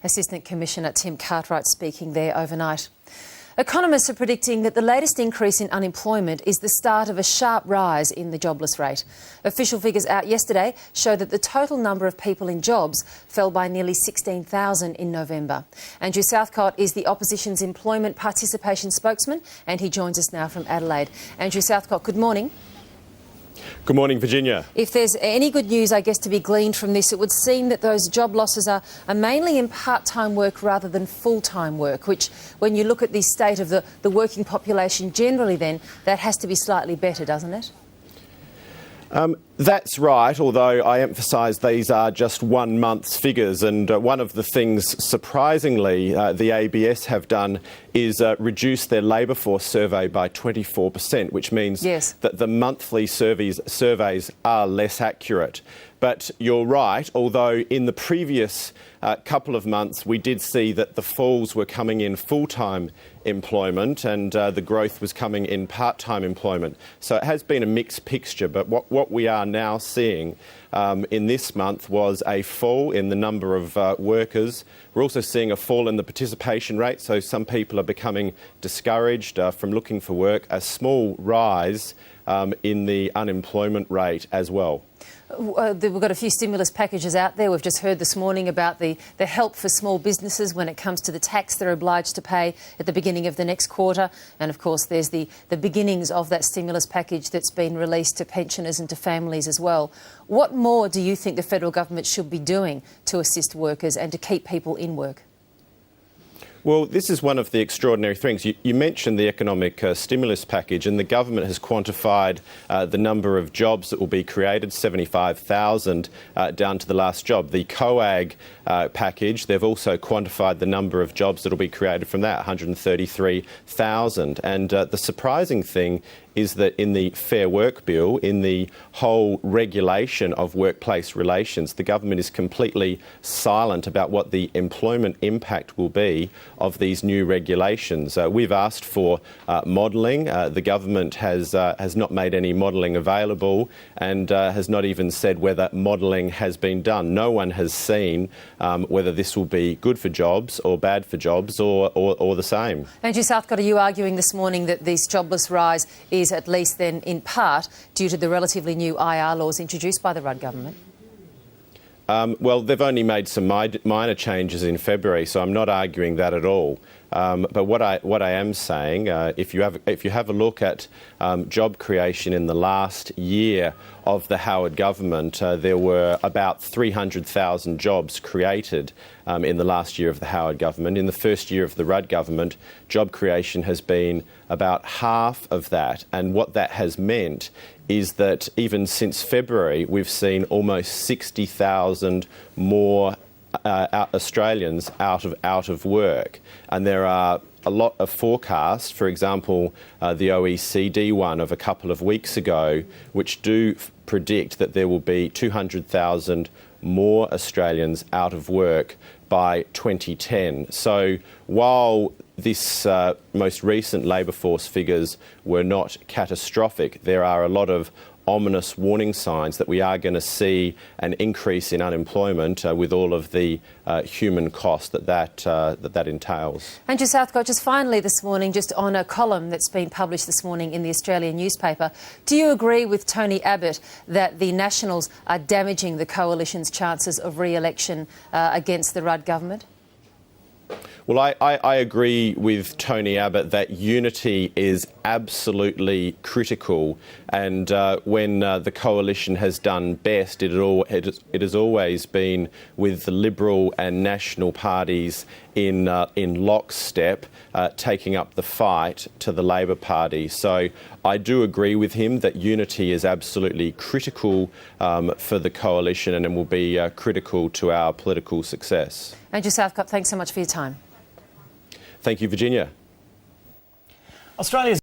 Assistant Commissioner Tim Cartwright speaking there overnight. Economists are predicting that the latest increase in unemployment is the start of a sharp rise in the jobless rate. Official figures out yesterday show that the total number of people in jobs fell by nearly 16,000 in November. Andrew Southcott is the opposition's employment participation spokesman, and he joins us now from Adelaide. Andrew Southcott, good morning. Good morning, Virginia. If there's any good news, I guess, to be gleaned from this, it would seem that those job losses are mainly in part-time work rather than full-time work, which, when you look at the state of the working population generally, then that has to be slightly better, doesn't it? That's right, although I emphasise these are just 1 month's figures, and one of the things, surprisingly, the ABS have done is reduce their labour force survey by 24%, which means that the monthly surveys are less accurate. But you're right, although in the previous couple of months we did see that the falls were coming in full-time employment and the growth was coming in part-time employment. So it has been a mixed picture, but what we are now seeing in this month was a fall in the number of workers. We're also seeing a fall in the participation rate, so some people are becoming discouraged from looking for work, a small rise in the unemployment rate as well. We've got a few stimulus packages out there. We've just heard this morning about the help for small businesses when it comes to the tax they're obliged to pay at the beginning of the next quarter. And, of course, there's the beginnings of that stimulus package that's been released to pensioners and to families as well. What more do you think the federal government should be doing to assist workers and to keep people in work? Well, this is one of the extraordinary things. You mentioned the economic stimulus package, and the government has quantified the number of jobs that will be created, 75,000 down to the last job. The COAG package, they've also quantified the number of jobs that will be created from that, 133,000. And the surprising thing is that in the Fair Work Bill, in the whole regulation of workplace relations, the government is completely silent about what the employment impact will be of these new regulations. We've asked for modelling. The government has not made any modelling available and has not even said whether modelling has been done. No one has seen whether this will be good for jobs or bad for jobs or the same. Andrew Southcott, are you arguing this morning that this jobless rise is at least then in part due to the relatively new IR laws introduced by the Rudd government? Well, they've only made some minor changes in February, so I'm not arguing that at all. But what I am saying, if you have a look at job creation in the last year of the Howard government, there were about 300,000 jobs created in the last year of the Howard government. In the first year of the Rudd government, job creation has been about half of that, and what that has meant is that even since February, we've seen almost 60,000 more Australians out of work, and there are a lot of forecasts, for example, the OECD one of a couple of weeks ago, which do predict that there will be 200,000 more Australians out of work by 2010. So while this most recent labour force figures were not catastrophic, there are a lot of ominous warning signs that we are going to see an increase in unemployment with all of the human cost that entails. Andrew Southcott, just finally this morning, just on a column that's been published this morning in the Australian newspaper, do you agree with Tony Abbott that the Nationals are damaging the Coalition's chances of re-election against the Rudd government? Well, I agree with Tony Abbott that unity is absolutely critical, and when the coalition has done best, it has always been with the Liberal and National parties in lockstep, taking up the fight to the Labor Party. So I do agree with him that unity is absolutely critical for the coalition, and it will be critical to our political success. Andrew Southcott, thanks so much for your time. Thank you, Virginia. Australia's